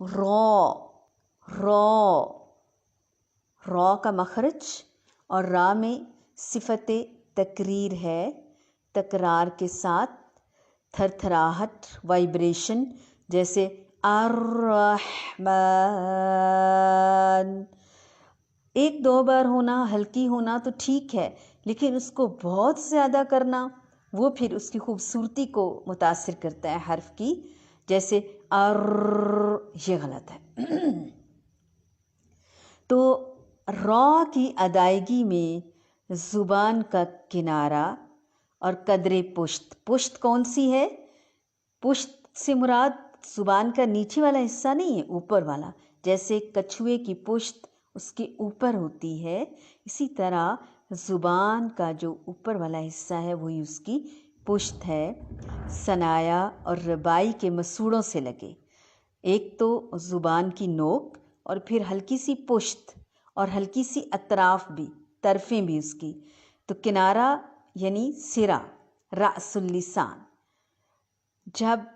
Raw, raw, raw का मखरज और रा में सिफत तकरीर है, तकरार के साथ थरथराहट, वाइब्रेशन, जैसे अर्रहमान। एक दो बार होना, हल्की होना तो ठीक है, लेकिन उसको बहुत ज़्यादा करना वो फिर उसकी खूबसूरती को मुतासिर करता है हर्फ की, जैसे ये गलत है। तो रॉ की अदायगी में ज़ुबान का किनारा और कदरे पुश्त। पुश्त कौन सी है? पुश्त से मुराद ज़ुबान का नीचे वाला हिस्सा नहीं है, ऊपर वाला। जैसे कछुए की पुश्त उसके ऊपर होती है, इसी तरह ज़ुबान का जो ऊपर वाला हिस्सा है वही उसकी पुश्त है। सनाया और रबाई के मसूड़ों से लगे, एक तो ज़ुबान की नोक और फिर हल्की सी पुश्त और हल्की सी अतराफ़ भी, तरफ़ें भी उसकी। तो किनारा यानी सिरा, रासुल लिसान, जब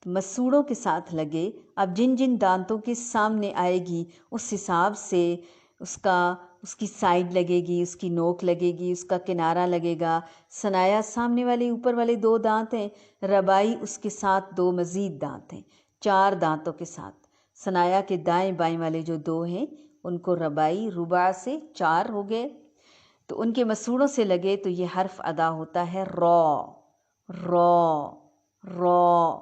मसूड़ों के साथ लगे, अब जिन जिन दांतों के सामने आएगी उस हिसाब से उसकी साइड लगेगी, उसकी नोक लगेगी, उसका किनारा लगेगा। सनाया सामने वाले ऊपर वाले 2 दांत हैं, रबाई उसके साथ 2 मज़ीद दांत हैं, 4 दांतों के साथ। सनाया के दाएं बाएं वाले जो 2 हैं उनको रबाई, रुबा से 4 हो गए, तो उनके मसूड़ों से लगे तो ये हर्फ अदा होता है रॉ, रॉ, रॉ।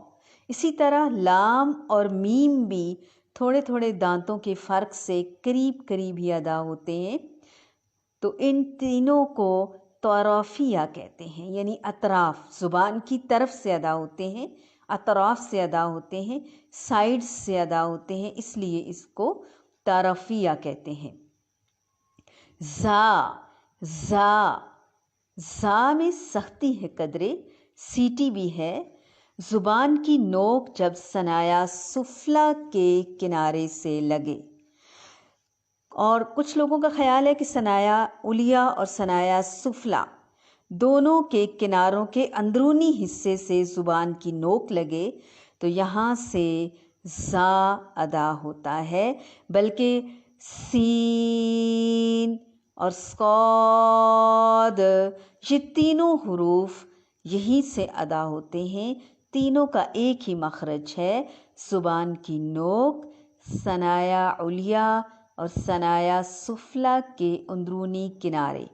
इसी तरह लाम और मीम भी थोड़े थोड़े दांतों के फ़र्क से करीब करीब ही अदा होते हैं। तो इन तीनों को तौराफिया कहते हैं, यानी अतराफ़, ज़ुबान की तरफ से अदा होते हैं, अतराफ़ से अदा होते हैं, साइड से अदा होते हैं, इसलिए इसको तौराफिया कहते हैं। ज़ा, ज़ा, ज़ा में सख्ती है कदरे, सीटी भी है। ज़ुबान की नोक जब सनाया सुफला के किनारे से लगे, और कुछ लोगों का ख्याल है कि सनाया उलिया और सनाया सुफला दोनों के किनारों के अंदरूनी हिस्से से ज़ुबान की नोक लगे तो यहाँ से ज़ा अदा होता है, बल्कि सीन और स्कॉद, ये तीनों हुरूफ यहीं से अदा होते हैं। तीनों का एक ही मखरज है, ज़ुबान की नोक, सनाया उलिया और सनाया सुफला के अंदरूनी किनारे,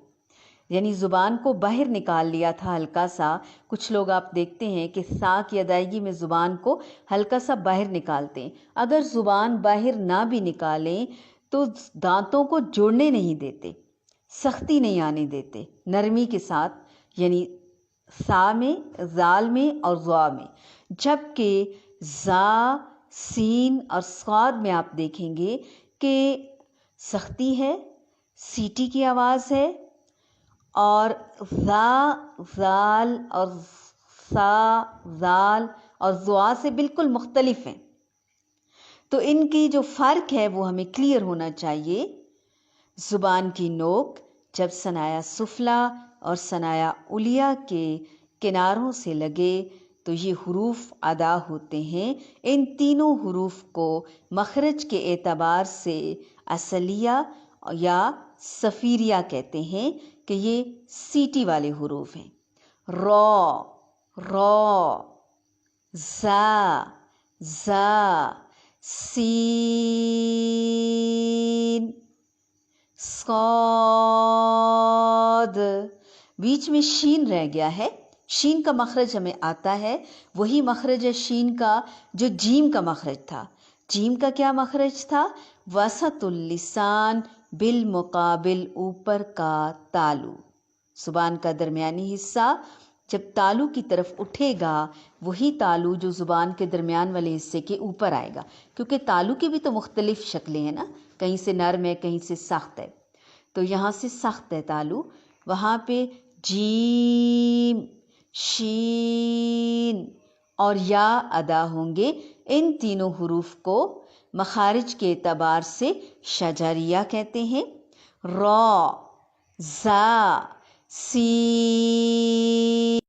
यानी ज़ुबान को बाहर निकाल लिया था हल्का सा। कुछ लोग आप देखते हैं कि सा की अदायगी में ज़ुबान को हल्का सा बाहर निकालते हैं। अगर ज़ुबान बाहर ना भी निकालें तो दांतों को जोड़ने नहीं देते, सख्ती नहीं आने देते, नरमी के साथ, यानी सा में, ज़ाल में और ज़ा में। जबकि ज़ा, सीन और स्वाद में आप देखेंगे कि सख्ती है, सीटी की आवाज़ है, और ज़ा, ज़ाल और सा, ज़ाल और ज़ुआ से बिल्कुल मुख्तलिफ हैं। तो इनकी जो फ़र्क है वो हमें क्लियर होना चाहिए। ज़ुबान की नोक जब सनाया सुफला और सनाया उलिया के किनारों से लगे तो ये हुरूफ अदा होते हैं। इन तीनों हुरूफ को मखरज के एतबार से असलिया या सफ़ीरिया कहते हैं कि ये सीटी वाले हुरूफ हैं। रॉ, रॉ, ज़ा, ज़ा, सीन, स्कॉद। बीच में शीन रह गया है, शीन का मखरज हमें आता है, वही मखरज है शीन का जो जीम का मखरज था। जीम का क्या मखरज था? वसतुल लिसान बिल मुकाबिल, ऊपर का तालू, ज़ुबान का दरमियानी हिस्सा जब तालू की तरफ उठेगा वही तालू जो ज़ुबान के दरमियान वाले हिस्से के ऊपर आएगा, क्योंकि तालू की भी तो मुख्तलिफ शक्लें हैं ना, कहीं से नरम है, कहीं से सख्त है। तो यहाँ से सख्त है तालू, वहाँ पे जीम, शीन और या अदा होंगे। इन तीनों हुरूफ को मखारिज के एतबार से शजरिया कहते हैं। रॉ, ज़ा, सीन।